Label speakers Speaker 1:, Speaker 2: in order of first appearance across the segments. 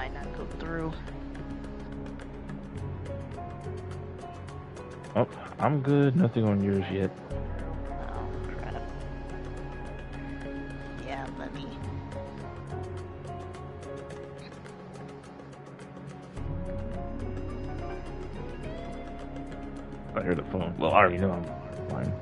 Speaker 1: might not go through.
Speaker 2: Oh, I'm good. Nothing on yours yet.
Speaker 1: Oh, crap. Yeah, let me...
Speaker 2: I hear the phone. Well, I already know I'm fine.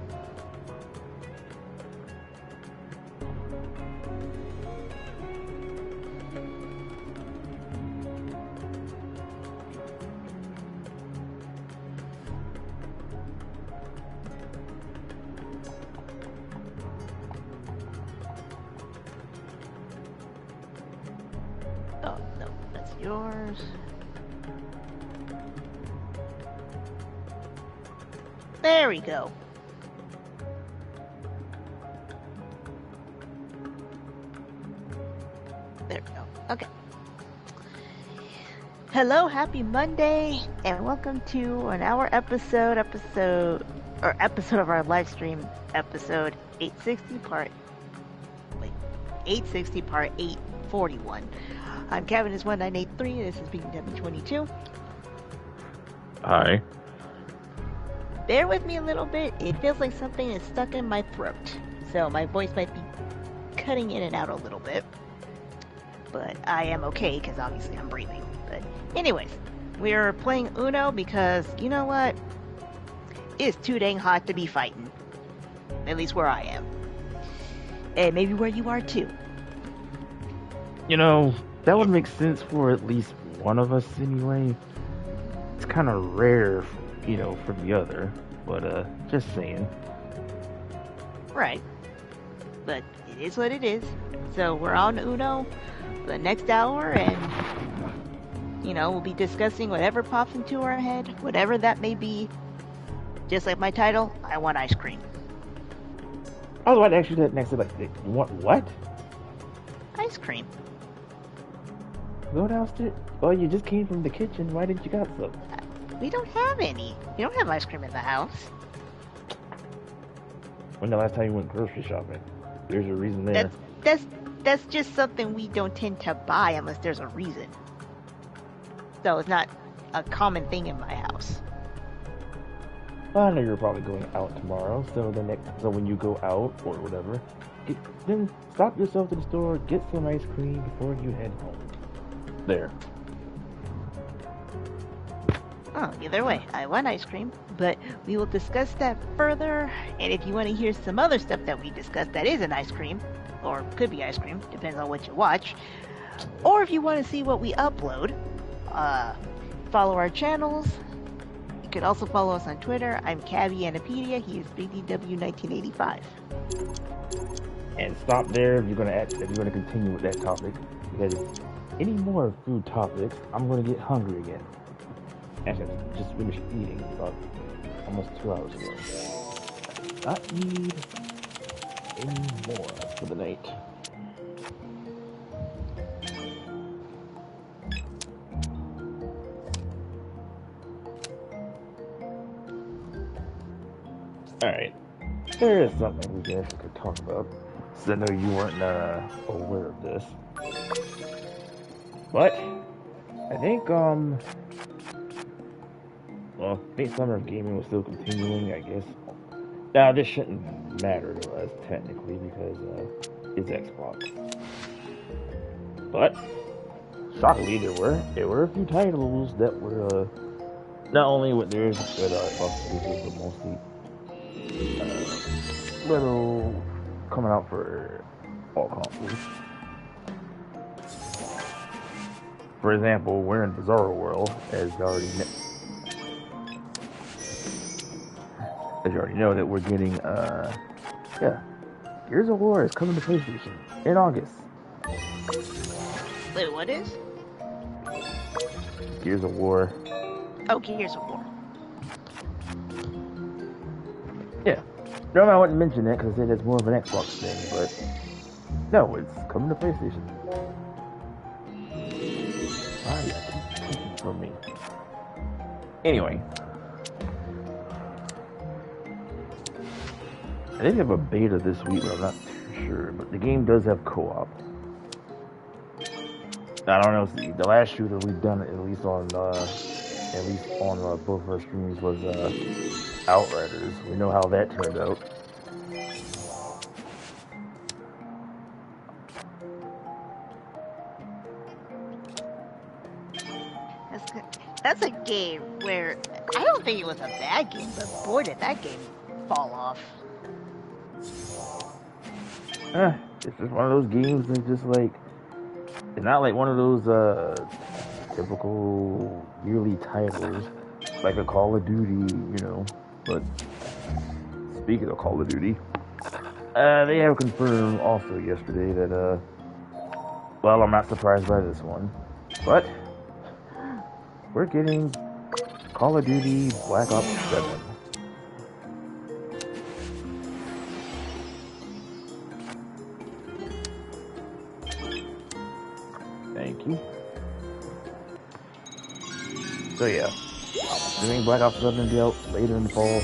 Speaker 1: Oh, no, that's yours. There we go. There we go. Okay. Hello, happy Monday, and welcome to an hour episode of our live stream episode 860 part 841. I'm Cabbitness1983. This is BigDW22.
Speaker 2: Hi.
Speaker 1: Bear with me a little bit. It feels like something is stuck in my throat, so my voice might be cutting in and out a little bit. But I am okay because obviously I'm breathing. But anyways, we're playing Uno because you know what? It's too dang hot to be fighting. At least where I am. And maybe where you are too.
Speaker 2: You know, that would make sense for at least one of us anyway. It's kind of rare, you know, for the other. But, just saying.
Speaker 1: Right. But it is what it is. So we're on Uno for the next hour and, you know, we'll be discussing whatever pops into our head, whatever that may be. Just like my title, I want ice cream.
Speaker 2: I was about to ask you that next. Like, what?
Speaker 1: Ice cream.
Speaker 2: Go downstairs. Oh, you just came from the kitchen. Why didn't you got some?
Speaker 1: We don't have any. We don't have ice cream in the house.
Speaker 2: When the last time you went grocery shopping? There's a reason there.
Speaker 1: That's just something we don't tend to buy unless there's a reason. So it's not a common thing in my house.
Speaker 2: Well, I know you're probably going out tomorrow, so when you go out or whatever, then stop yourself to the store, get some ice cream before you head home. There.
Speaker 1: Oh, either way, I want ice cream, but we will discuss that further. And if you want to hear some other stuff that we discussed that isn't ice cream, or could be ice cream, depends on what you watch, or if you want to see what we upload, follow our channels. You can also follow us on Twitter. I'm Cabbitness1983. He is BigDW1985.
Speaker 2: And stop there if you're gonna continue with that topic, because any more food topics, I'm gonna get hungry again. Actually, I just finished eating about almost 2 hours ago. Not need any more for the night. Alright. There is something we guess we could talk about. Since I know you weren't aware of this. But I think well, I think Summer of Gaming was still continuing, I guess. Now, this shouldn't matter to us, technically, because it's Xbox. But, shockingly, there were a few titles that were, not only with theirs, but exclusive, but mostly, little coming out for all consoles. For example, we're in Bizarro World, as you already know that we're getting, Gears of War is coming to PlayStation in August.
Speaker 1: Wait, what is?
Speaker 2: Gears of War.
Speaker 1: Oh, Gears of War.
Speaker 2: Yeah. No, I wouldn't mention that because I said it's more of an Xbox thing, but no, it's coming to PlayStation. From me. Anyway. I think they have a beta this week, but I'm not too sure. But the game does have co-op. I don't know. See, the last shooter we've done, at least on both our streams, was Outriders. We know how that turned out.
Speaker 1: That's a game where I don't think it was a bad game, but boy did that game fall off.
Speaker 2: It's just one of those games that just like, it's not like one of those typical yearly titles like a Call of Duty, you know. But speaking of Call of Duty, they have confirmed also yesterday that well, I'm not surprised by this one, but we're getting Call of Duty Black Ops 7. Thank you. So yeah, assuming Black Ops 7 will be out later in the fall.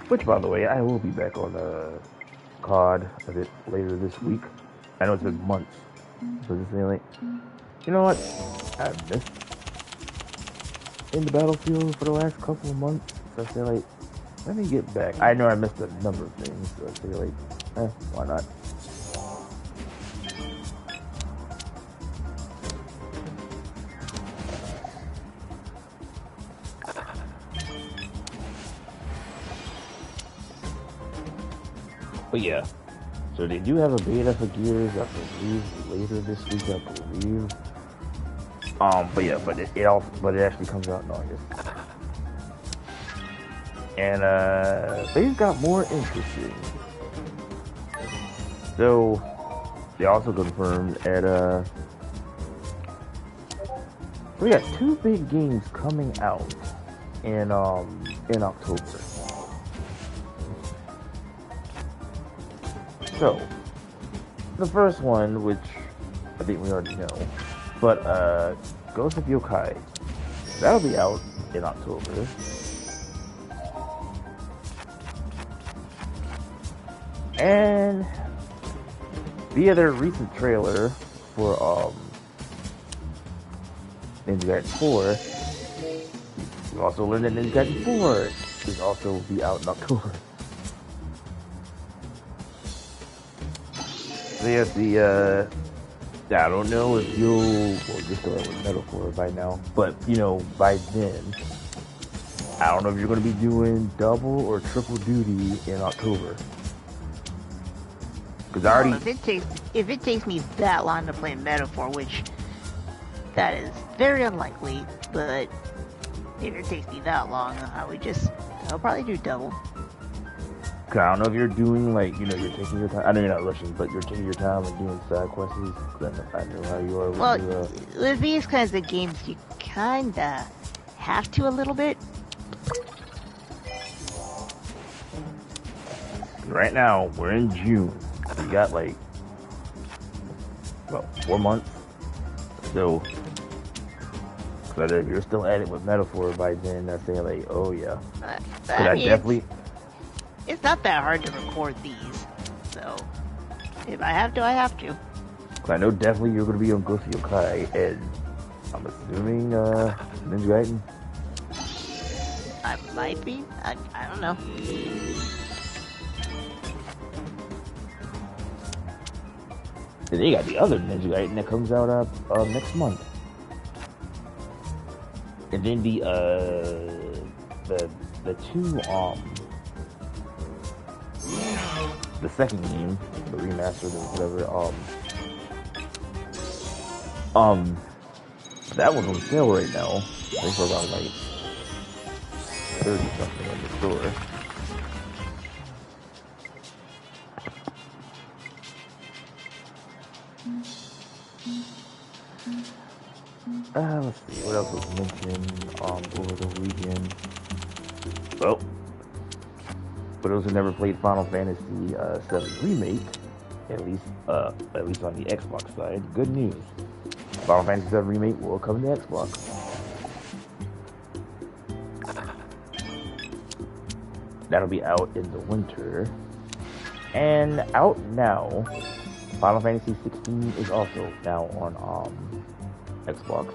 Speaker 2: Which by the way, I will be back on COD a bit later this week. I know it's been months, so just saying like, you know what? I've missed in the battlefield for the last couple of months, so I feel like, let me get back. I know I missed a number of things, so I feel like, why not? But yeah, so they do have a beta for Gears, I believe, later this week, I believe. But yeah, but it actually comes out in August. And things got more interesting. So they also confirmed at we got 2 big games coming out in October. So the first one, which I think we already know, but Ghost of Yokai, that'll be out in October. And via their recent trailer for Ninja Gaiden 4, we also learned that Ninja Gaiden 4 is also be out in October. So yes, I don't know if you're still with Metaphor by now, but you know, by then, I don't know if you're going to be doing double or triple duty in October. Because I already...
Speaker 1: if it takes me that long to play Metaphor, which that is very unlikely, but if it takes me that long, I'll probably do double.
Speaker 2: Cause I don't know if you're doing like, you know, you're taking your time. I know you're not rushing, but you're taking your time and doing side quests. I know how you are.
Speaker 1: With these kinds of games, you kinda have to a little bit.
Speaker 2: Right now, we're in June. We got like, well, 4 months. So, but if you're still at it with Metaphor by then, that's saying like, oh yeah. I definitely.
Speaker 1: It's not that hard to record these, so if I have to, I have to.
Speaker 2: I know definitely you're going to be on Ghost of Yokai, and I'm assuming Ninja Gaiden.
Speaker 1: I might be. I don't know.
Speaker 2: And they got the other Ninja Gaiden that comes out next month, and then the two the second game, the remastered or whatever, that one's on sale right now. I think for around like 30 something in the store. Let's see, what else was mentioned over the weekend? Well, for those who never played Final Fantasy VII Remake, at least on the Xbox side, good news. Final Fantasy VII Remake will come to Xbox. That'll be out in the winter. And out now Final Fantasy 16 is also now on Xbox.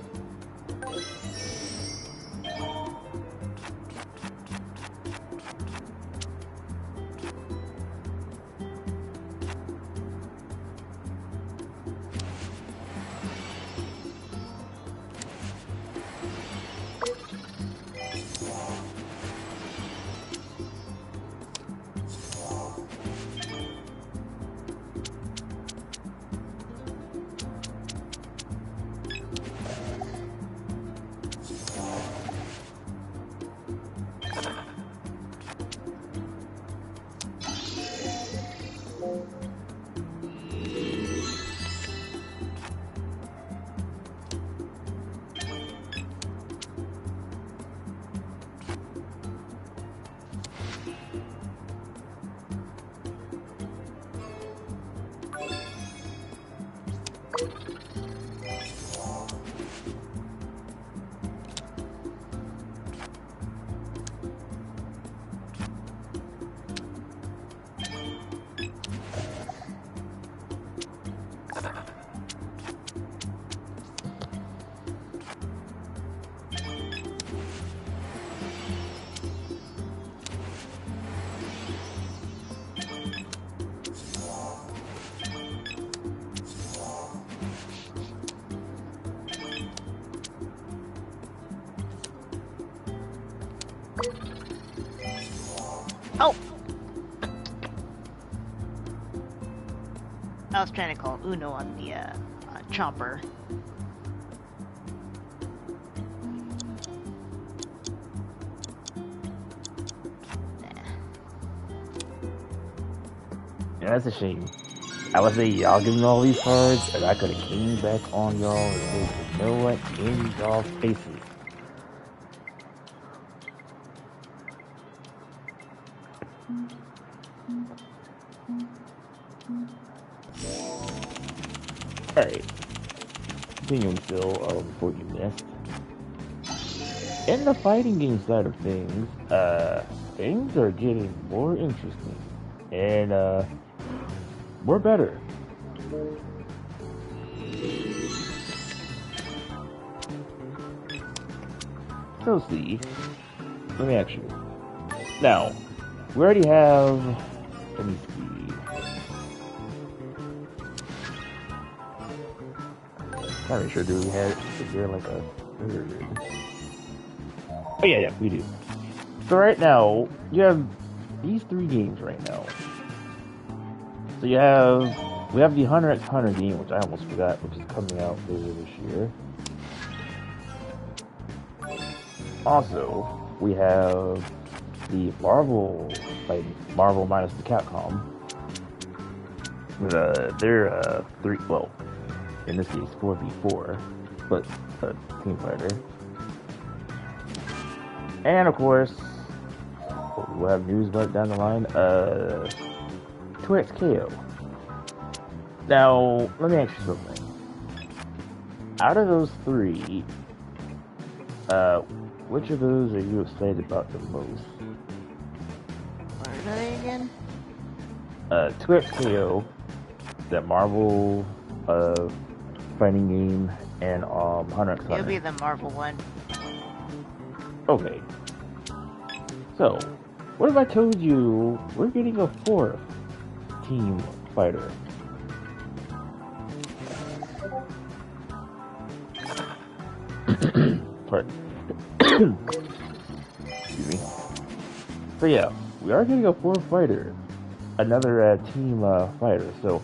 Speaker 1: Oh! I was trying to call Uno on the chomper.
Speaker 2: Yeah, that's a shame. I would say y'all give me all these cards, and I could have came back on y'all and said, you know what, in y'all's faces. Alright. Continuing still, before you missed. In the fighting game side of things, things are getting more interesting. And, more better. So see, let me ask you. Now, we already have, let me see. Not really sure, do we have, is there like a third? Oh yeah, we do. So right now, you have these 3 games right now. So you have, we have the Hunter x Hunter game, which I almost forgot, which is coming out later this year. Also, we have the Marvel, like Marvel minus the Capcom. With they're 3, well, in this case 4v4, but team fighter. And of course, we'll have news about it down the line. 2XKO. Now, let me ask you something. Out of those 3, which of those are you excited about the most?
Speaker 1: What are they again?
Speaker 2: 2XKO, that Marvel fighting game, and Hunter x Hunter.
Speaker 1: It'll be the Marvel one.
Speaker 2: Okay. So, what if I told you we're getting a 4th team fighter? Pardon. Excuse me. So yeah, we are getting a 4th fighter. Another team fighter. So,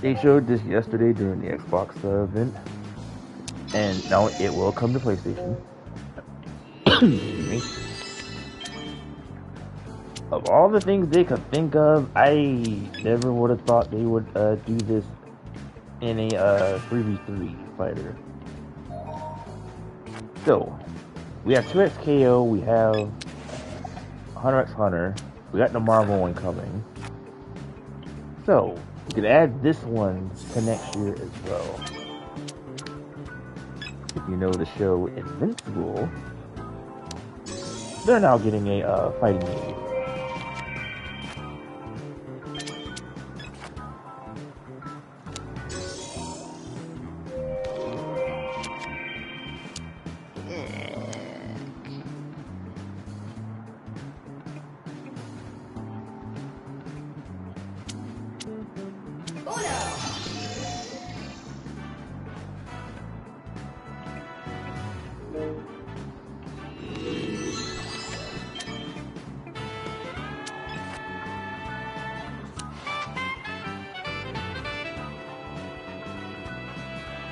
Speaker 2: they showed this yesterday during the Xbox event. And now it will come to PlayStation. Excuse me. Of all the things they could think of, I never would have thought they would do this in a 3v3 fighter. So, we have 2XKO, we have Hunter x Hunter, we got the Marvel one coming. So, we could add this one to next year as well. If you know the show Invincible, they're now getting a fighting game.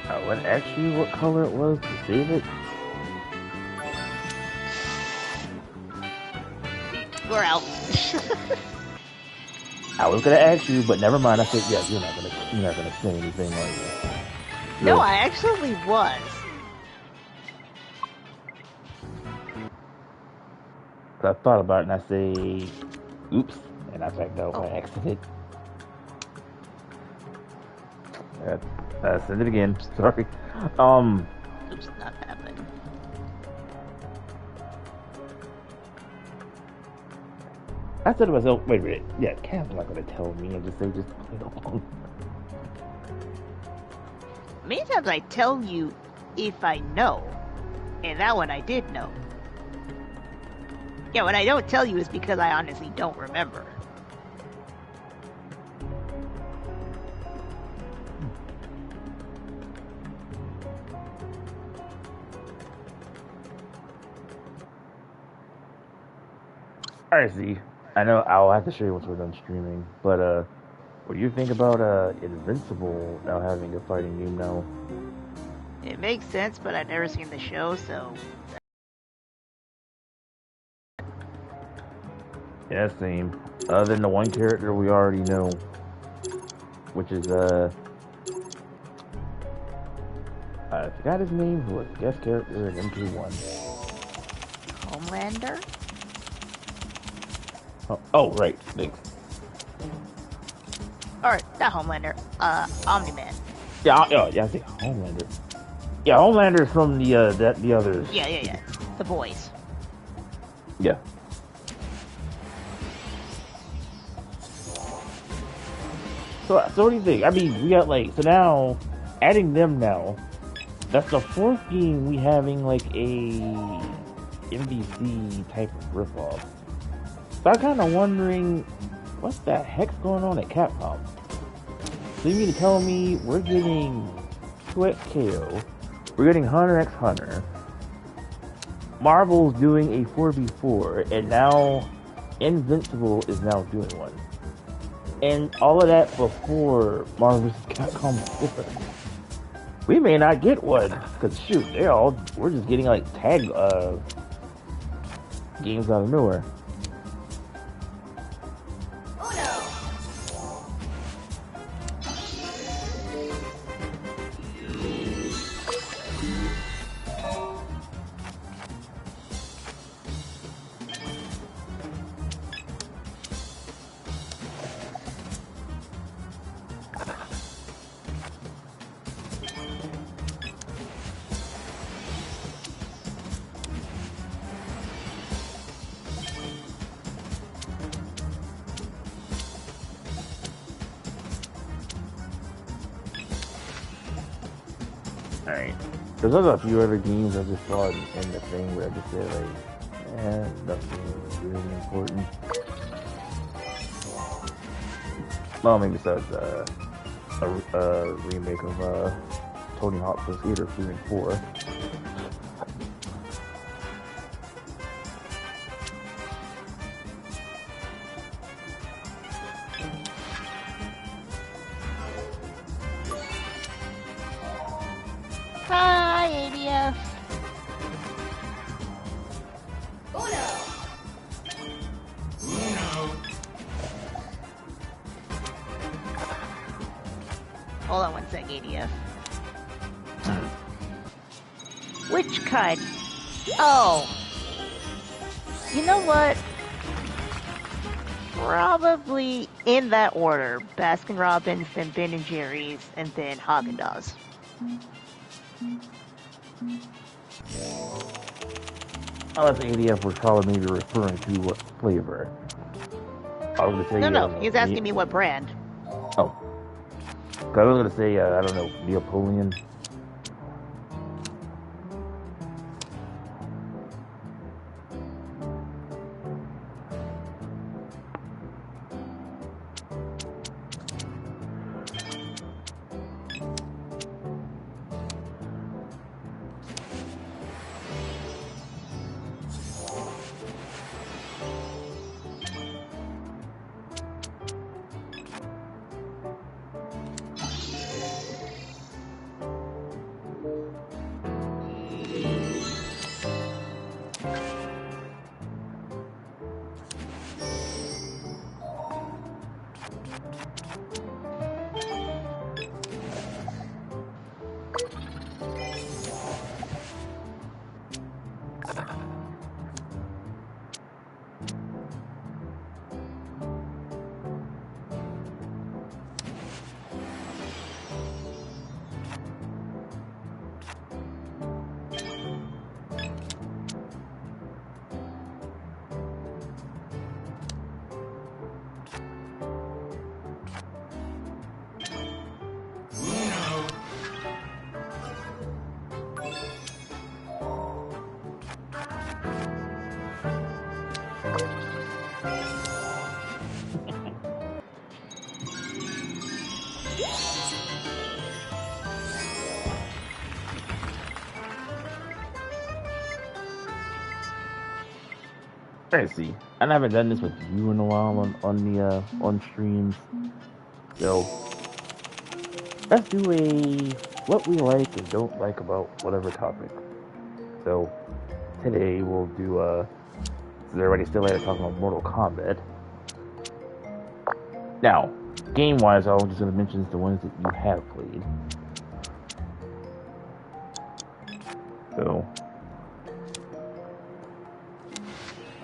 Speaker 2: I would ask you what color it was to save it.
Speaker 1: We're out.
Speaker 2: I was gonna ask you, but never mind. I said, yeah, you're not gonna say anything like that.
Speaker 1: No, I actually was.
Speaker 2: I thought about it and I say, oops, and I backed out by accident. I said it again. Sorry.
Speaker 1: Oops, not happening.
Speaker 2: I said to myself, wait a minute. Yeah, Cam's not gonna tell me and just say, just play along.
Speaker 1: Many times I tell you if I know, and that one I did know. Yeah, when I don't tell you is because I honestly don't remember.
Speaker 2: Alright, Z. I know I'll have to show you once we're done streaming, but what do you think about Invincible now having a fighting game now?
Speaker 1: It makes sense, but I've never seen the show, so...
Speaker 2: Yeah, same. Other than the one character we already know, which is I forgot his name, who was a guest character in MK1.
Speaker 1: Homelander?
Speaker 2: Oh, right, thanks.
Speaker 1: Or, not Homelander, Omni-Man.
Speaker 2: Yeah, I think Homelander. Yeah, Homelander's from the others.
Speaker 1: Yeah. The boys.
Speaker 2: Yeah. So what do you think? I mean, we got so now, adding them now, that's the fourth game we having like a NBC type of ripoff. So I'm kind of wondering, what the heck's going on at Capcom? So you mean to tell me we're getting 2XKO, we're getting Hunter x Hunter, Marvel's doing a 4v4, and now Invincible is now doing one. And all of that before Marvel vs. Capcom 4. We may not get one, because shoot, we're just getting like tag games out of nowhere. Alright. There's also a few other games I just saw in the thing where I just said, nothing really important. Well, maybe besides a remake of Tony Hawk's Pro Skater 3 and 4.
Speaker 1: Hi, ADF. Hold on one sec, ADF. Which kind? Oh. You know what? Probably in that order. Baskin-Robbins, then Ben & Jerry's, and then Haagen-Dazs.
Speaker 2: Unless ADF was probably maybe referring to what flavor. I was gonna say,
Speaker 1: No, he's asking me what brand.
Speaker 2: Oh. I was gonna say, I don't know, Neapolitan. Let's see. I haven't done this with you in a while on streams. So let's do a what we like and don't like about whatever topic. So today we'll do since everybody's still here talking about Mortal Kombat. Now, game wise, I'm just gonna mention the ones that you have played. So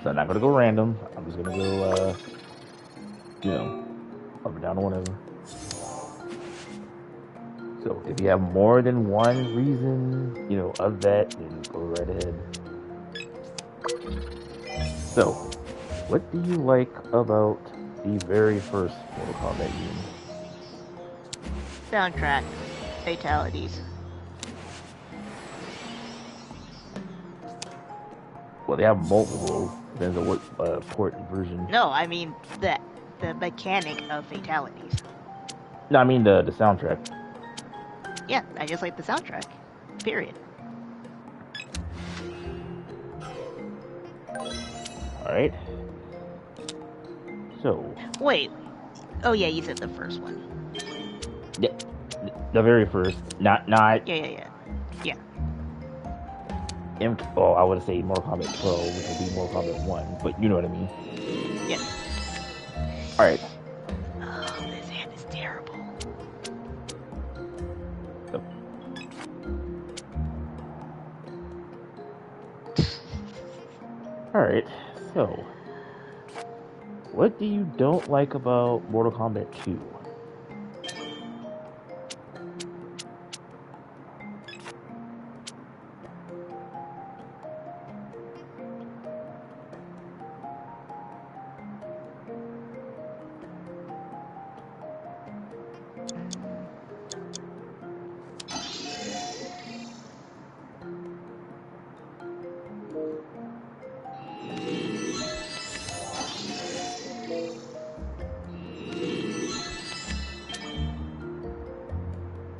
Speaker 2: I'm not gonna go random. I'm just gonna go, you know, up or down or whatever. So if you have more than one reason, you know, of that, then go right ahead. So, what do you like about the very first Mortal Kombat game?
Speaker 1: Soundtrack. Fatalities.
Speaker 2: Well, they have multiple. Depends on what port version.
Speaker 1: No, I mean the mechanic of fatalities.
Speaker 2: No, I mean the soundtrack.
Speaker 1: Yeah, I just like the soundtrack. Period.
Speaker 2: Alright. So.
Speaker 1: Wait. Oh yeah, you said the first one.
Speaker 2: Yeah, the very first. Not.
Speaker 1: Yeah.
Speaker 2: Oh, I would say Mortal Kombat 12, which would be Mortal Kombat 1, but you know what I mean.
Speaker 1: Yeah.
Speaker 2: Alright.
Speaker 1: Oh, this hand is terrible.
Speaker 2: So. Alright, so. What do you don't like about Mortal Kombat 2?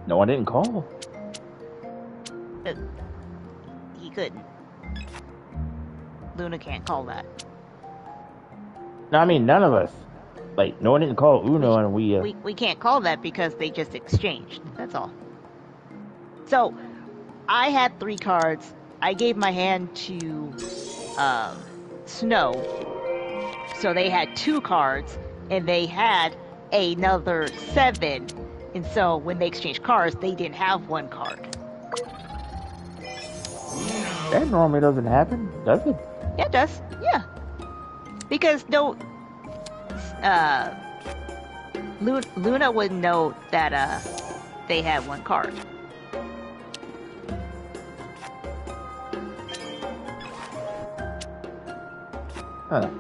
Speaker 2: No, I didn't call.
Speaker 1: He couldn't. Luna can't call that.
Speaker 2: No, I mean none of us. Like, no one didn't call Uno, and
Speaker 1: we can't call that because they just exchanged. That's all. So, I had 3 cards. I gave my hand to Snow. So they had 2 cards, and they had another 7. And so when they exchanged cards, they didn't have 1 card.
Speaker 2: That normally doesn't happen, does it?
Speaker 1: Yeah, it does. Yeah. Because Luna wouldn't know that they had 1 card.
Speaker 2: Huh.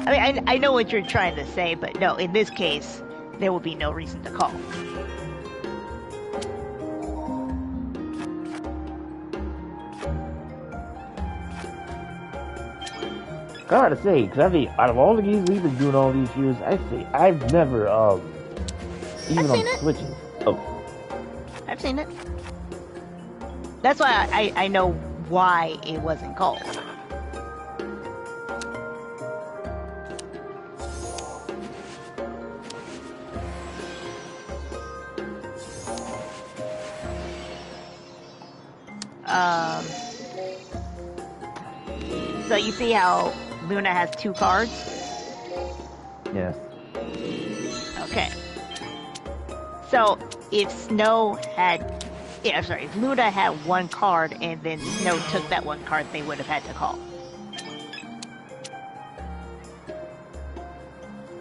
Speaker 1: I mean, I know what you're trying to say, but no, in this case, there will be no reason to call.
Speaker 2: Gotta say, because I mean, out of all the games we've been doing all these years, I've never, even on Switches. Oh.
Speaker 1: I've seen it. That's why I know why it wasn't called. So you see how Luna has 2 cards?
Speaker 2: Yes.
Speaker 1: Okay. So if Snow had Yeah, sorry. If Luna had one card and then Snow took that one card, they would have had to call.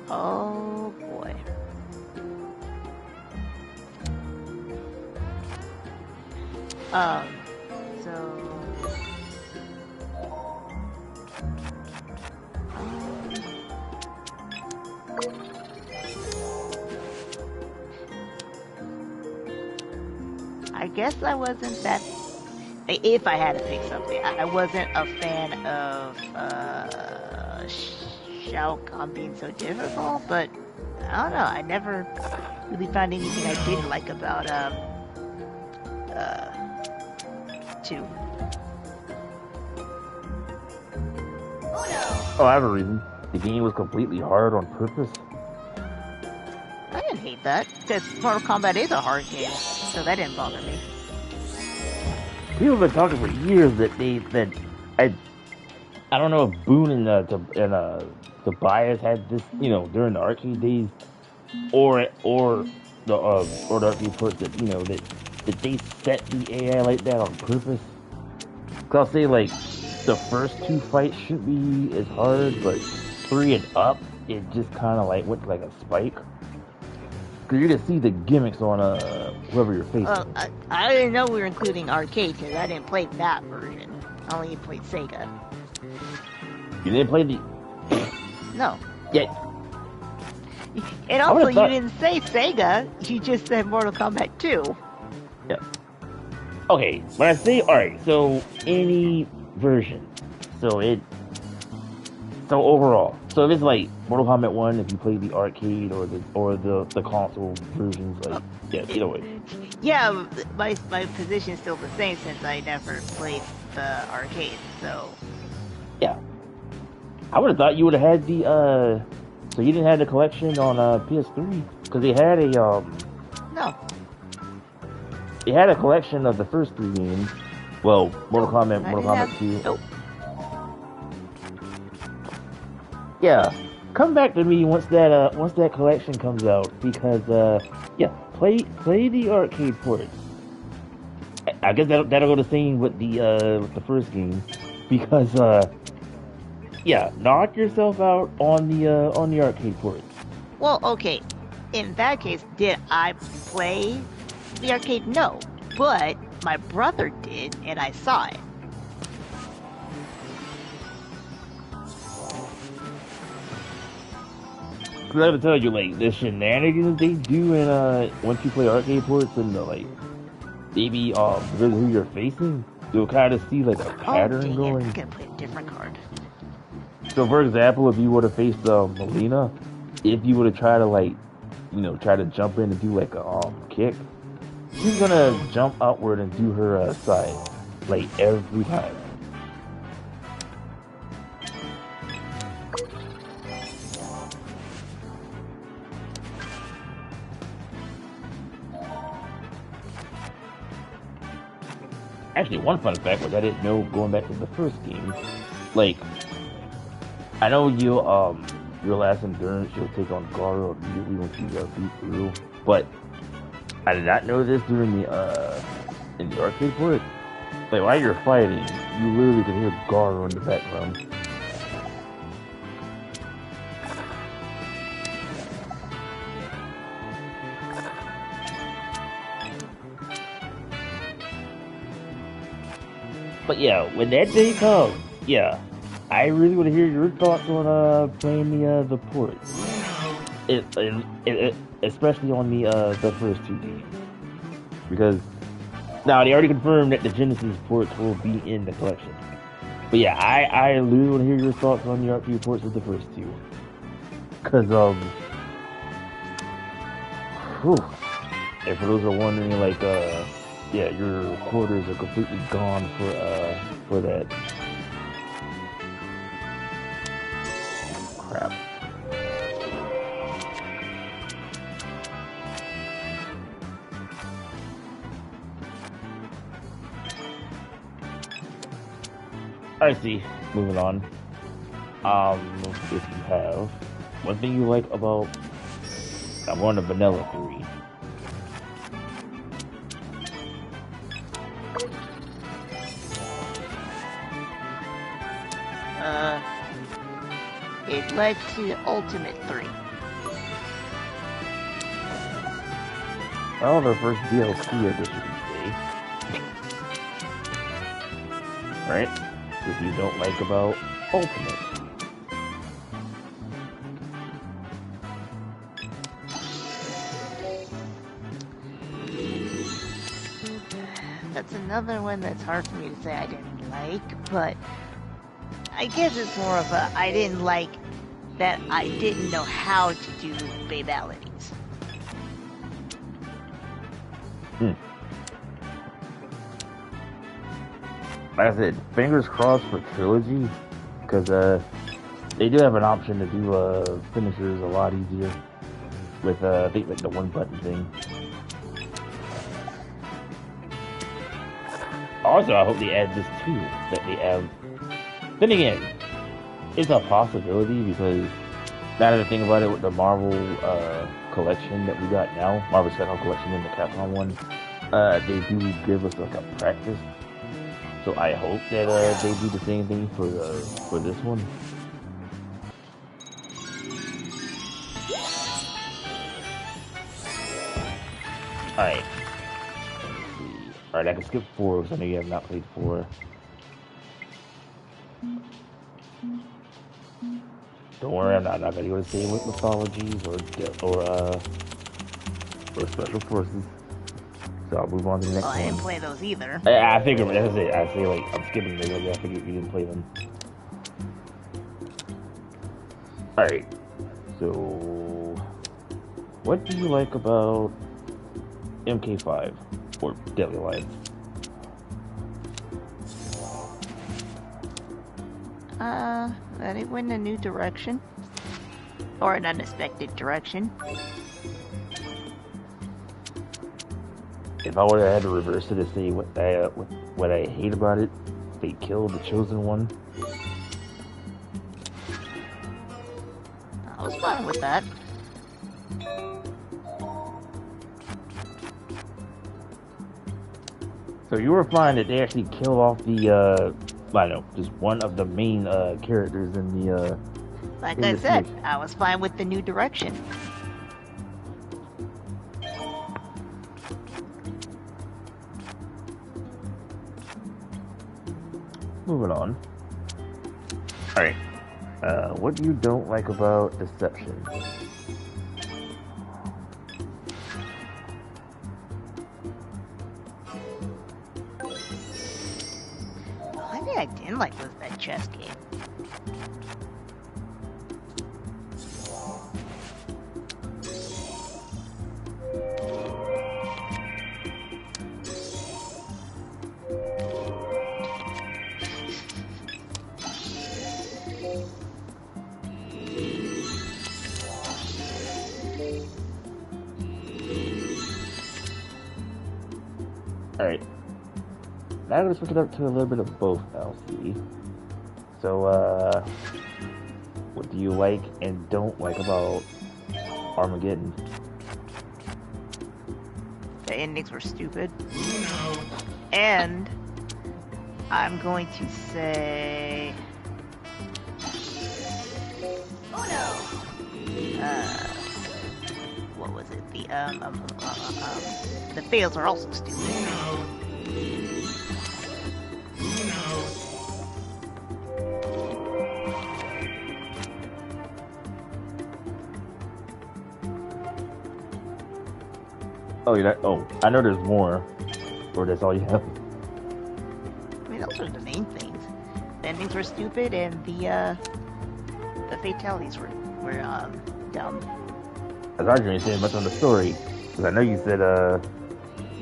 Speaker 1: Oh boy. So. I guess I wasn't that. If I had to pick something, I wasn't a fan of Shao Kahn being so difficult, but I don't know. I never really found anything I didn't like about 2.
Speaker 2: Oh, I have a reason. The game was completely hard on purpose.
Speaker 1: I didn't hate that because Mortal Kombat is a hard game, so that didn't bother me.
Speaker 2: People have been talking for years that I don't know if Boone and Tobias had this, during the arcade days, or the arcade ports that that they set the AI like that on purpose. Cause I'll say like the first 2 fights shouldn't be as hard, but 3 and up it just kind of like went like a spike. Cause you can see the gimmicks on whoever you're facing.
Speaker 1: I didn't know we were including arcade because I didn't play that version. I only played Sega.
Speaker 2: You didn't play the...
Speaker 1: No.
Speaker 2: Yeah.
Speaker 1: And also, you didn't say Sega. You just said Mortal Kombat 2.
Speaker 2: Yeah. Okay, when I say... Alright, so any version. So overall. So if it's like Mortal Kombat 1, if you play the arcade or the console versions, like... yeah, either way.
Speaker 1: Yeah, my position is still the same since I never played the arcade, so...
Speaker 2: Yeah. I would have thought you would have had the, so you didn't have the collection on, PS3? Because they had a,
Speaker 1: No.
Speaker 2: They had a collection of the first 3 games. Well, Mortal Kombat 2.
Speaker 1: Nope.
Speaker 2: Yeah. Come back to me once that collection comes out, because, yeah, play the arcade port. I guess that'll go the same with the first game, because, yeah, knock yourself out on the arcade port.
Speaker 1: Well, okay. In that case, did I play the arcade? No. But my brother did, and I saw it.
Speaker 2: Cause I have to tell you, like, the shenanigans they do in, once you play arcade ports and like, maybe, really who you're facing, you'll kind of see, like, a pattern going.
Speaker 1: I'm gonna play a different card.
Speaker 2: So, for example, if you would have faced Melina, if you would have tried to, like, try to jump in and do, like, a kick, she's gonna jump outward and do her side, like, every time. Actually, one fun fact, which I didn't know going back to the first game, like, I know your last endurance, you'll take on Garo immediately once you beat through, but I did not know this during in the arcade port. Like, while you're fighting, you literally can hear Garo in the background. But yeah, when that day comes, yeah, I really want to hear your thoughts on playing the ports. Especially on the first 2 games, because now they already confirmed that the Genesis ports will be in the collection. But yeah, I really want to hear your thoughts on the arcade ports of the first 2, because and for those who are wondering, like, yeah, your quarters are completely gone for that. Crap. I see. Moving on. If you have one thing you like about, I'm going to Vanilla 3.
Speaker 1: It led to Ultimate 3.
Speaker 2: Well, the first DLC, I guess you could say. Right? If you don't like about Ultimate.
Speaker 1: That's another one that's hard for me to say I didn't like, but I guess it's more of a I didn't like that I didn't know how to do babalities.
Speaker 2: Like I said, fingers crossed for Trilogy, because they do have an option to do finishers a lot easier with I think like the one button thing. Also, I hope they add this too, that they have. Then again, it's a possibility because now that I think about it, with the Marvel collection that we got now, Marvel Second Collection and the Capcom one, they do give us like a practice. So I hope that they do the same thing for this one. Alright. Alright, I can skip 4 because I know you have not played 4. Don't worry, I'm not gonna go to say with mythologies or special forces. So I'll move on to the next one.
Speaker 1: I didn't play those either.
Speaker 2: I figured, that's it. I say like I'm skipping them. I figured you didn't play them. Alright. So what do you like about MK5 or Deadly Alliance?
Speaker 1: That it went in a new direction. Or an unexpected direction.
Speaker 2: If I would have had to reverse it to say what I hate about it, they killed the Chosen One.
Speaker 1: I was fine with that.
Speaker 2: So you were fine that they actually kill off the I don't know, just one of the main characters in the
Speaker 1: like I said, I was fine with the new direction.
Speaker 2: Moving on. Alright. What you don't like about Deception?
Speaker 1: The only thing I didn't like was that chess game.
Speaker 2: Alright. Now I'm going to switch it up to a little bit of both now, see? So, what do you like and don't like about Armageddon?
Speaker 1: The endings were stupid. And I'm going to say... what was it? The fails are also stupid.
Speaker 2: Oh, I know there's more. Or that's all you have.
Speaker 1: I mean, those are the main things. The endings were stupid, and the fatalities were dumb.
Speaker 2: I was arguing saying much on the story, because I know you said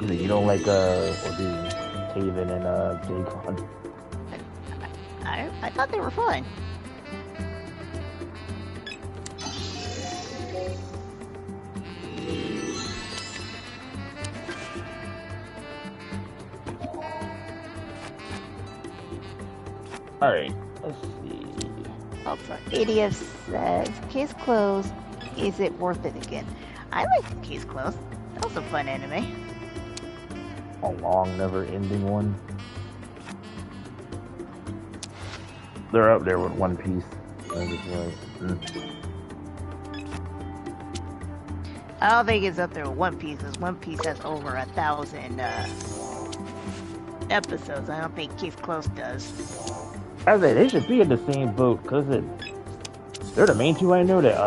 Speaker 2: you don't like Taven and J-Con.
Speaker 1: I thought they were fun.
Speaker 2: Alright, let's see.
Speaker 1: Also, ADF says, case closed, is it worth it again? I like Case Closed. That was a fun anime.
Speaker 2: A long, never-ending one. They're up there with One Piece. I just like.
Speaker 1: I don't think it's up there with One Piece, because One Piece has over 1,000 episodes. I don't think Case Close does.
Speaker 2: I say they should be in the same boat, because they're the main two I know that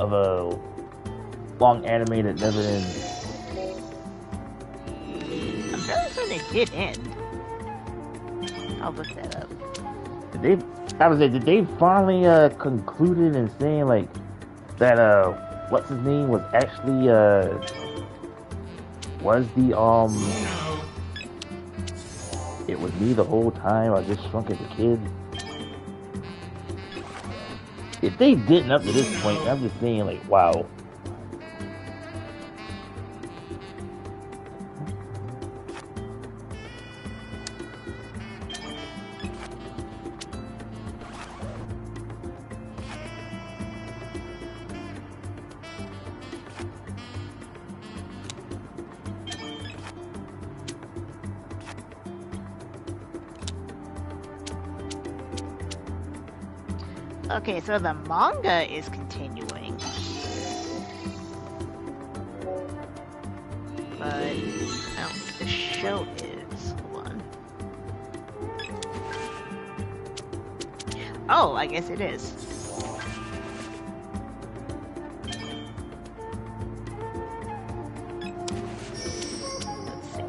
Speaker 2: of a long anime that never ends.
Speaker 1: I'm fairly certain it did end. I'll look that up.
Speaker 2: Did they finally concluded in saying like that what's his name was actually was the it was me the whole time, I just shrunk as a kid? If they didn't up to this point, I'm just saying like wow.
Speaker 1: Okay, so the manga is continuing. But I don't think the show is. Hold on. Oh, I guess it is. Let's see.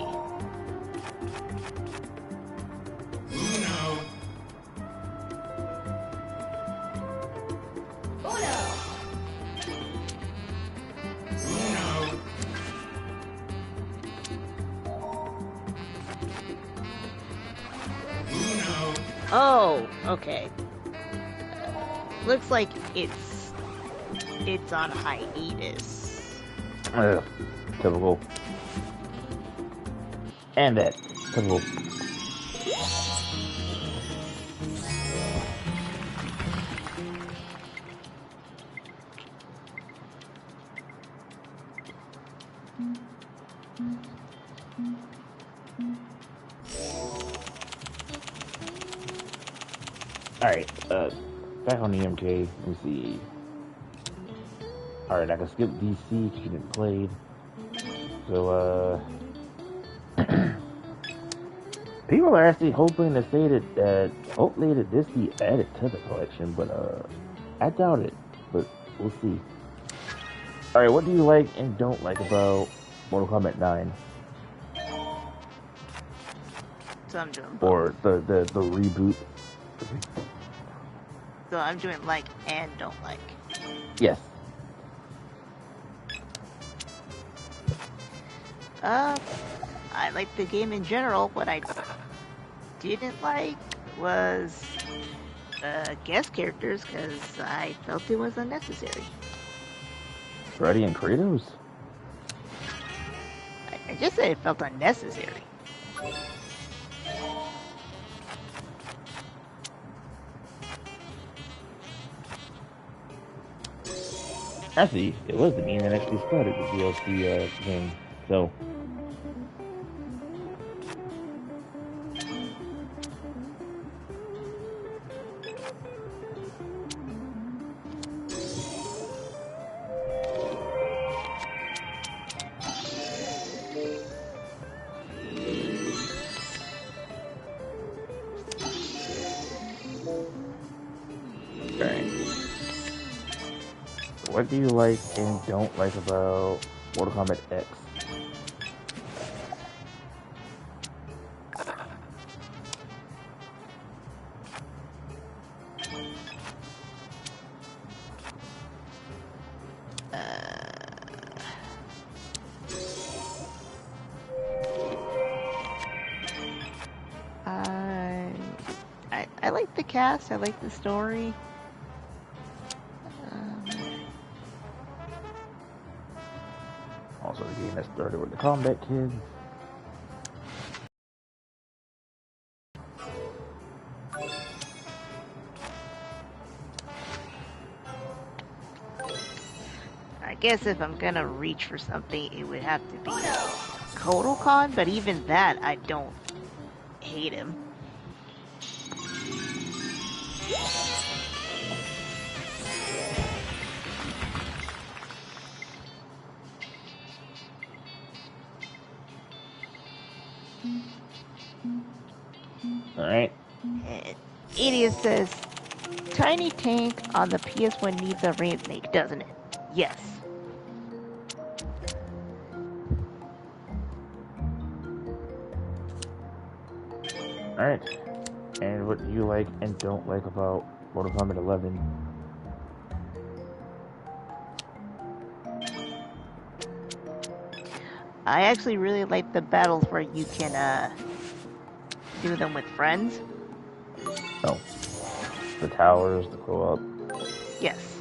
Speaker 1: Oh, okay. Looks like it's on hiatus.
Speaker 2: Typical. And that typical. Alright, back on the MK, let me see. Alright, I can skip DC because you didn't play. So, people are actually hoping to say that, hopefully that this be added to the collection, but, I doubt it, but we'll see. Alright, what do you like and don't like about Mortal Kombat 9?
Speaker 1: So I'm doing both.
Speaker 2: Or the reboot?
Speaker 1: So I'm doing like and don't like.
Speaker 2: Yes.
Speaker 1: I like the game in general. What I didn't like was guest characters, because I felt it was unnecessary.
Speaker 2: Freddy and Kratos?
Speaker 1: I just said it felt unnecessary.
Speaker 2: Actually, it was the game that actually started the DLC thing, so. What do you like and don't like about Mortal Kombat X?
Speaker 1: I like the cast. I like the story.
Speaker 2: Also, the game that started with the Combat Kids.
Speaker 1: I guess if I'm gonna reach for something, it would have to be Kotal Khan, but even that, I don't hate him.
Speaker 2: Alright.
Speaker 1: And Idiot says, Tiny Tank on the PS1 needs a remake, doesn't it? Yes.
Speaker 2: Alright. And what do you like and don't like about Mortal Kombat 11?
Speaker 1: I actually really like the battles where you can do them with friends.
Speaker 2: Oh. The towers, the co-op.
Speaker 1: Yes.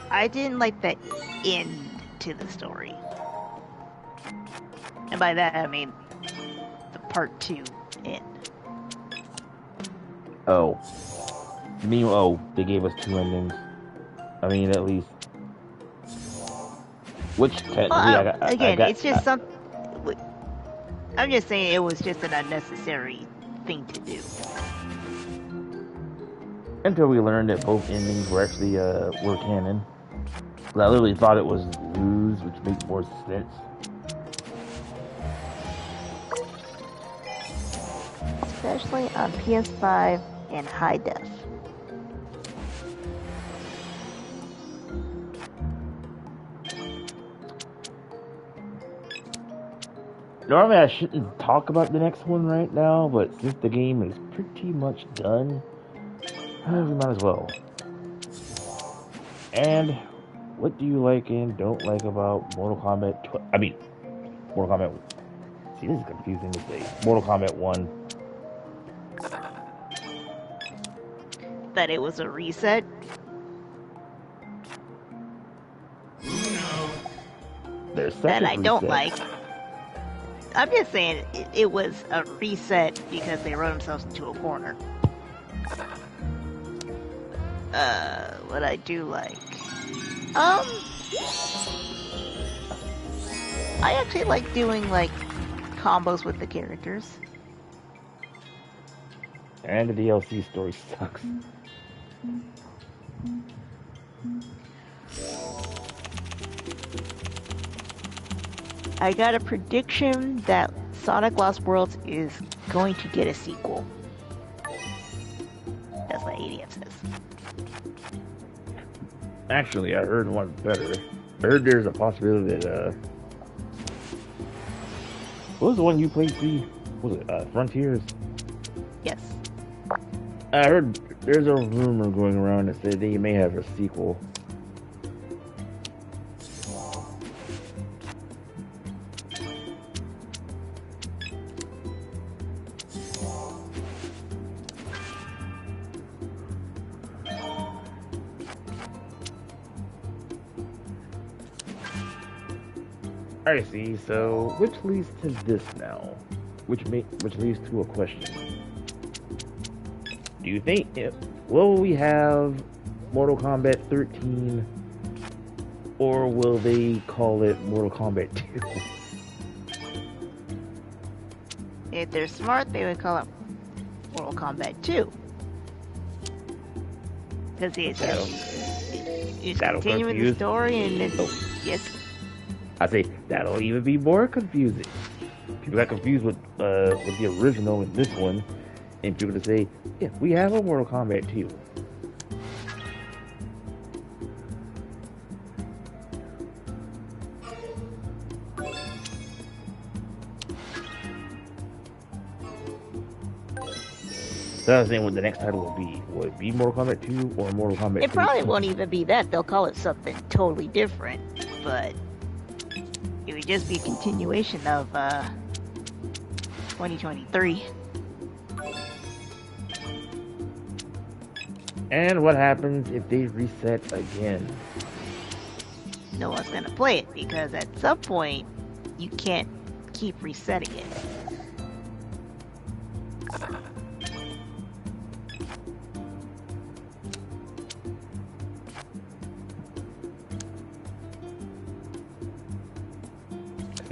Speaker 1: I didn't like the end to the story. And by that I mean the part 2 end.
Speaker 2: Oh. You mean, oh, they gave us 2 endings. I mean, at least. Which technically
Speaker 1: Well, again, it's just some. I'm just saying it was just an unnecessary thing to do.
Speaker 2: Until we learned that both endings were actually were canon. I literally thought it was lose, which makes more sense.
Speaker 1: Especially on PS5 in high def.
Speaker 2: Normally I shouldn't talk about the next one right now, but since the game is pretty much done, we might as well. And what do you like and don't like about Mortal Kombat Mortal Kombat. See, this is confusing to say. Mortal Kombat 1.
Speaker 1: That it was a reset.
Speaker 2: There's
Speaker 1: that I don't like. I'm just saying it was a reset because they wrote themselves into a corner. What I do like. I actually like doing like combos with the characters.
Speaker 2: And the DLC story sucks.
Speaker 1: I got a prediction that Sonic Lost Worlds is going to get a sequel. That's what ADF says.
Speaker 2: Actually, I heard one better. I heard there's a possibility that, what was the one you played, C? Was it, Frontiers?
Speaker 1: Yes.
Speaker 2: I heard there's a rumor going around that said they may have a sequel. I see. So, which leads to this now, which leads to a question. Do you think will we have Mortal Kombat 13, or will they call it Mortal Kombat 2?
Speaker 1: If they're smart, they would call it Mortal Kombat 2. Because it's continuing the story and it's yes.
Speaker 2: I say that'll even be more confusing. People got confused with the original and this one, and people to say, yeah, we have a Mortal Kombat 2. So I was saying what the next title will be. Will it be Mortal Kombat 2 or Mortal Kombat 3?
Speaker 1: It probably won't even be that. They'll call it something totally different, but it would just be a continuation of 2023.
Speaker 2: And what happens if they reset again?
Speaker 1: No one's gonna play it because at some point you can't keep resetting it.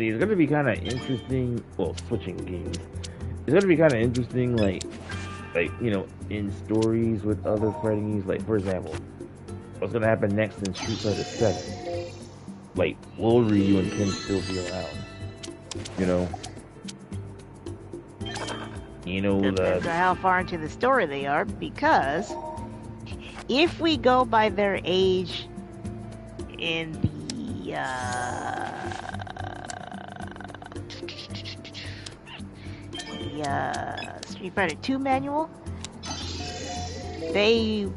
Speaker 2: See, it's gonna be kind of interesting. Well, switching games. It's gonna be kind of interesting, like you know, in stories with other fighting games. Like, for example, what's gonna happen next in Street Fighter 7? Like, will Ryu and Ken still be around? You know.
Speaker 1: Depends on how far into the story they are, because if we go by their age in the Street Fighter 2 manual, they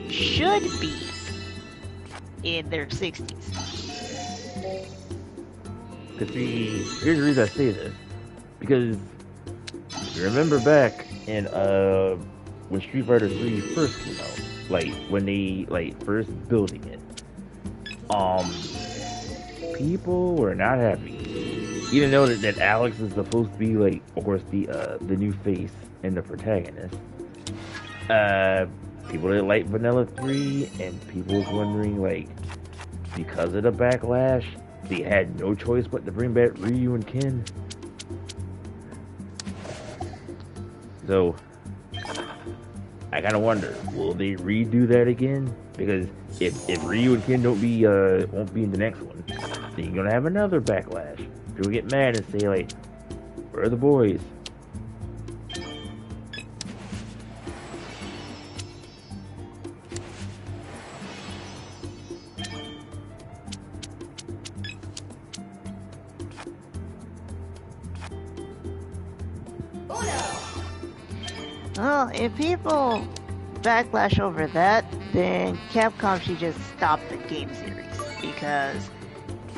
Speaker 1: should be in their 60s.
Speaker 2: Cause see, here's the reason I say this, because remember back in when Street Fighter 3 first came out, like when they first building it, people were not happy. Even though that Alex is supposed to be like, of course, the new face and the protagonist. People didn't like Vanilla 3, and people was wondering, like, because of the backlash, they had no choice but to bring back Ryu and Ken. So, I kind of wonder, will they redo that again? Because if Ryu and Ken won't be in the next one, then you're gonna have another backlash. People get mad and say like, "Where are the boys?"
Speaker 1: Well, if people backlash over that, then Capcom should just stop the game series, because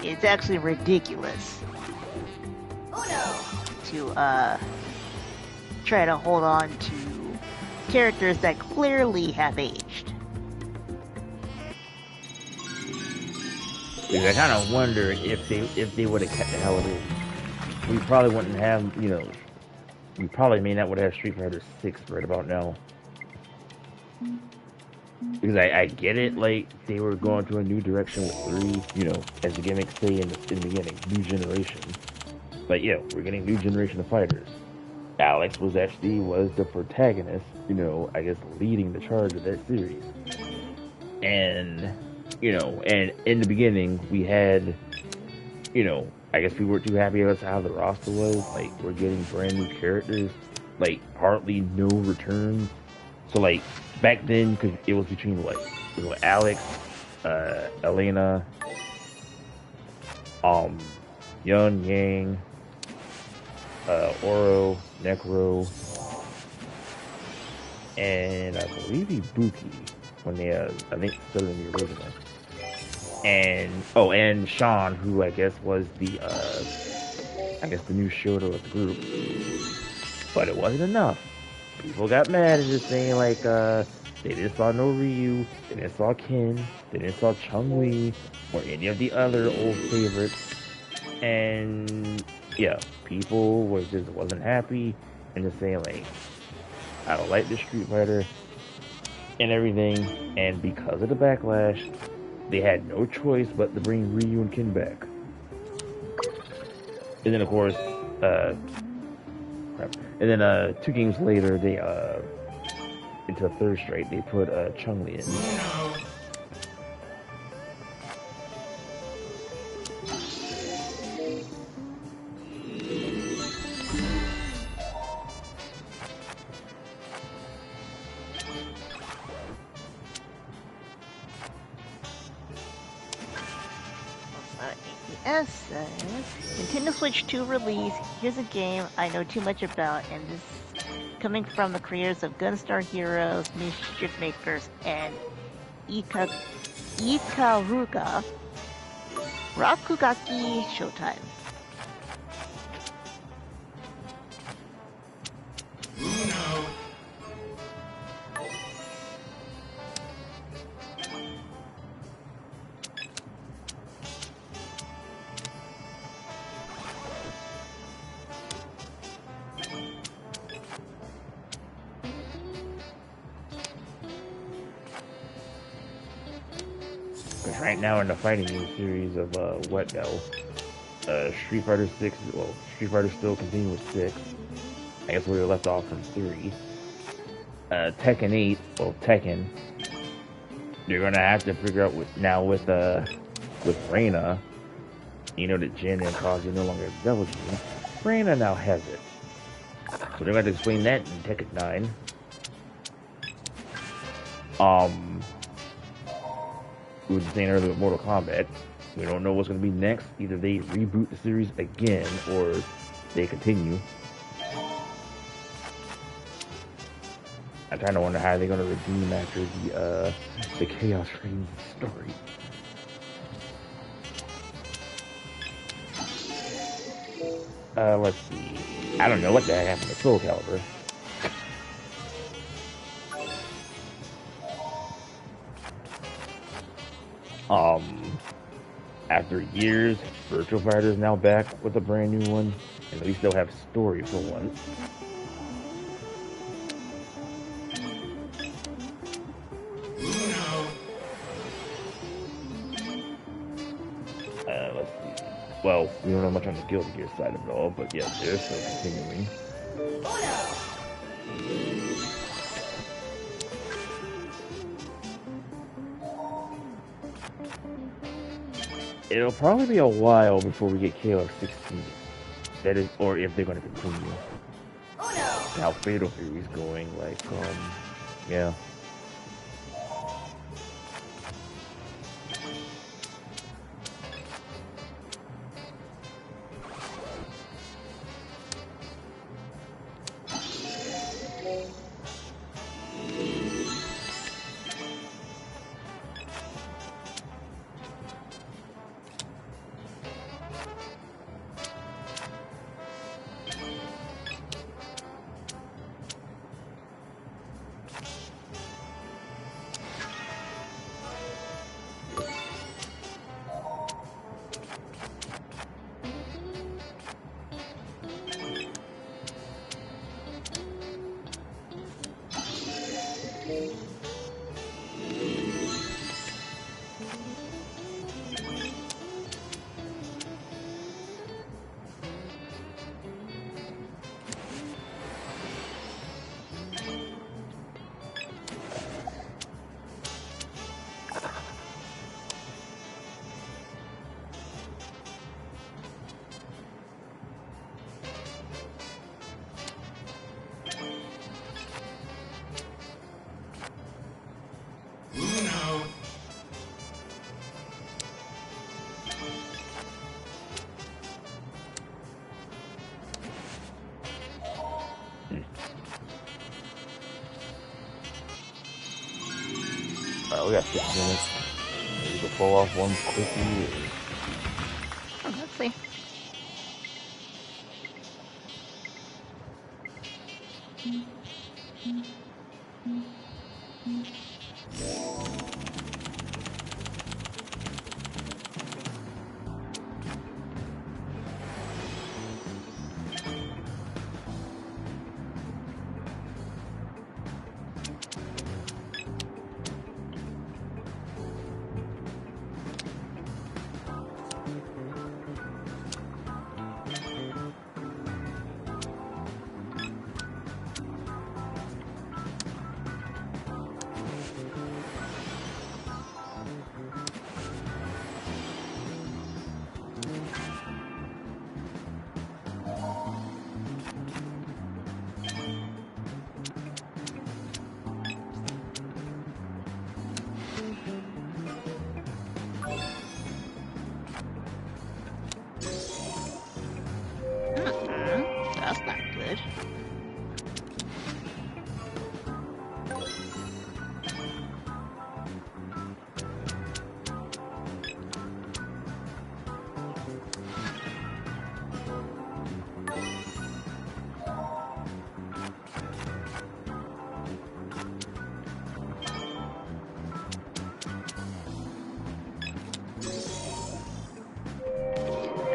Speaker 1: it's actually ridiculous to try to hold on to characters that clearly have aged.
Speaker 2: Because I kind of wonder if they would have kept it how it is, we probably wouldn't have, you know, we probably may not would have Street Fighter 6 right about now. Because I get it, like, they were going to a new direction with 3, you know, as the gimmicks say in the beginning, new generation. But yeah, we're getting new generation of fighters. Alex was the protagonist, you know, I guess leading the charge of that series. And, you know, and in the beginning, we had, you know, I guess we weren't too happy with how the roster was. Like, we're getting brand new characters, like, hardly no returns. So, like, back then, because it was between, what, it was Alex, Elena, Yun, Yang, Oro, Necro, and I believe Ibuki, when they, I think, still in the original. And Sean, who I guess was the new Shoto of the group. But it wasn't enough. People got mad and just saying like, they didn't saw no Ryu, they didn't saw Ken, they didn't saw Chun-Li, or any of the other old favorites. And yeah, people wasn't happy and just saying like, I don't like this Street Fighter and everything. And because of the backlash, they had no choice but to bring Ryu and Ken back. And then, of course, and then 2 games later, they, into a third straight, they put Chun-Li in.
Speaker 1: Nintendo Switch 2 release. Here's a game I know too much about, and this is coming from the creators of Gunstar Heroes, Mischief Makers, and Ikaruga. Rakugaki Showtime.
Speaker 2: Right now in the fighting game series of what now? Street Fighter 6, well, Street Fighter still continuing with 6. I guess where we left off from 3. Tekken 8, well, Tekken. You're gonna have to figure out now with Reina, you know that Jin and Kazuya no longer have Devil Gene. Reina now has it. So they're going to explain that in Tekken 9. We were saying earlier with Mortal Kombat. We don't know what's going to be next. Either they reboot the series again or they continue. I kind of wonder how they're going to redeem after the Chaos Reigns story. Let's see. I don't know what the heck happened to Soul Calibur. After years, Virtual Fighter is now back with a brand new one, and at least they'll have story for once. Let's see. Well, we don't know much on the Guilty Gear side of it all, but yeah, they're still continuing. It'll probably be a while before we get KOF 16. That is, or if they're going to continue. How Fatal Fury's going, like, yeah. We got 6 minutes. Maybe we can pull off one quickie.
Speaker 1: Oh, let's see. That's not good.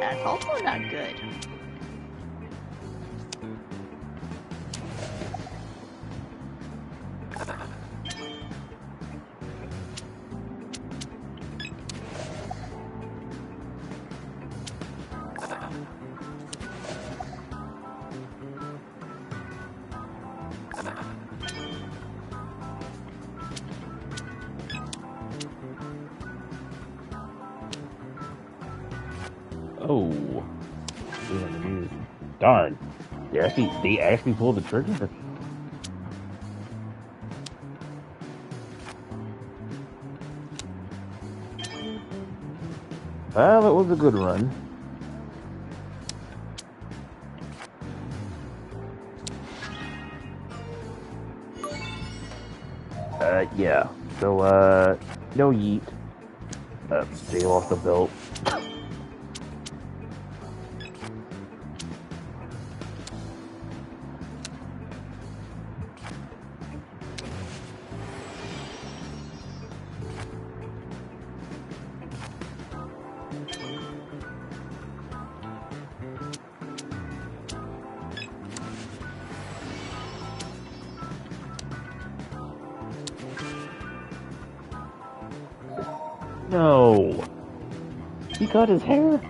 Speaker 1: That's also not good.
Speaker 2: Oh, darn! They actually pulled the trigger. Well, it was a good run. Yeah. So, no yeet. They lost the belt. No. He cut his hair.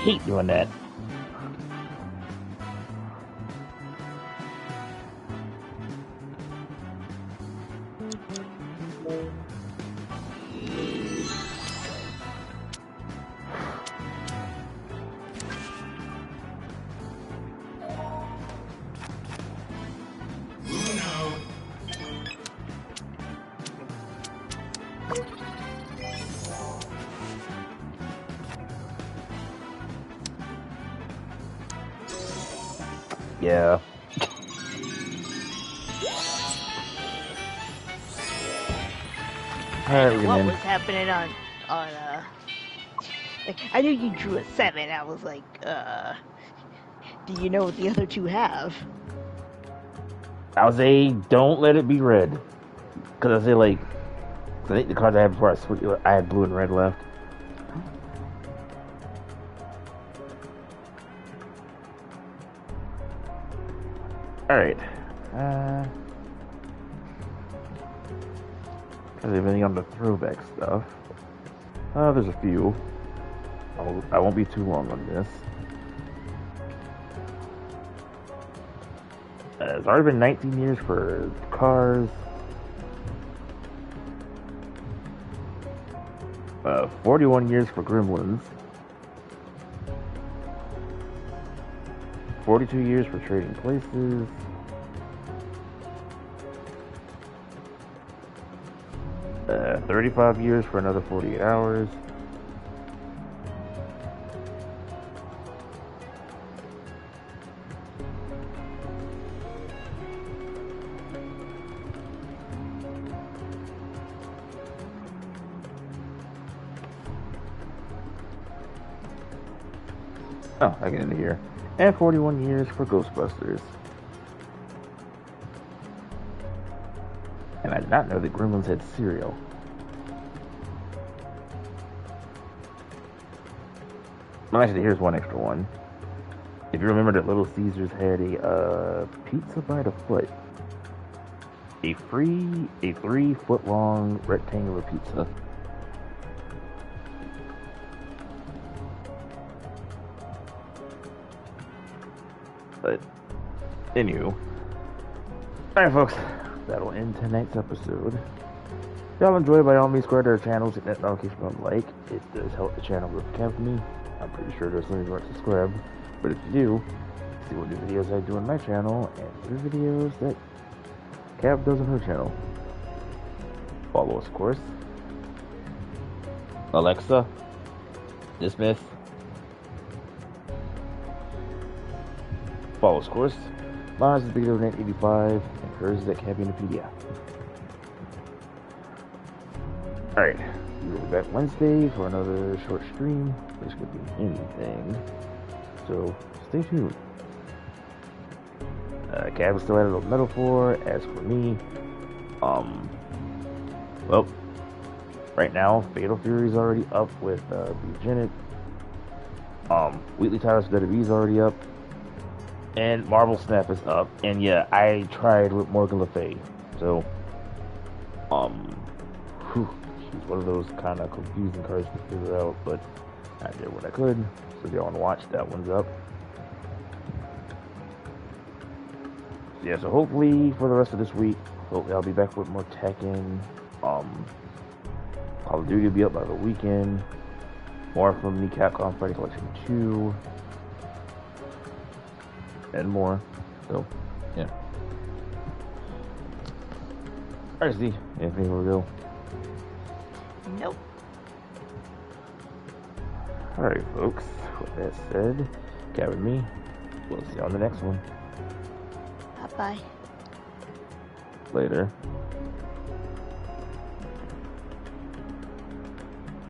Speaker 2: Hate doing that. Yeah. Alright,
Speaker 1: What was happening on like, I knew you drew a 7. I was like, do you know what the other two have?
Speaker 2: I would say don't let it be red. Because I say like, I think the cards I had before I had blue and red left. Alright. Is there anything on the throwback stuff? There's a few. I won't be too long on this. It's already been 19 years for Cars. 41 years for Gremlins. 42 years for Trading Places. Uh, 35 years for another 48 hours. Oh, I get into here. And 41 years for Ghostbusters. And I did not know that Gremlins had cereal. Well, actually, here's one extra one. If you remember that Little Caesars had a pizza by the foot. A 3-foot long rectangular pizza. But, anywho. Alright, folks. That'll end tonight's episode. y'all enjoy, by all means, subscribe to our channels, hit that notification button, like. It does help the channel grow me. I'm pretty sure there's something to subscribe. But if you do, see what new videos I do on my channel and other videos that Cab does on her channel. Follow us, of course. Alexa, dismiss. Follow us, of course. Mine is BigDW2285, and hers is at Cabbitness1983. Alright, we'll be back Wednesday for another short stream. This could be anything, so stay tuned. Cab is still at a Metal 4. As for me, well, right now, Fatal Fury is already up with Janet. Wheatley Towers WWE is already up. And Marvel Snap is up. And yeah, I tried with Morgan Le Fay. So, she's one of those kind of confusing cards to figure out. But I did what I could. So if y'all want to watch, that one's up. Yeah, so hopefully for the rest of this week, hopefully I'll be back with more Tekken. Call of Duty will be up by the weekend. More from the Capcom Fighting Collection 2. And more. So, yeah. Alright, Z. Anything to reveal?
Speaker 1: Nope.
Speaker 2: Alright, folks. With that said, Cab and me, we'll see you on the next one.
Speaker 1: Bye-bye.
Speaker 2: Later.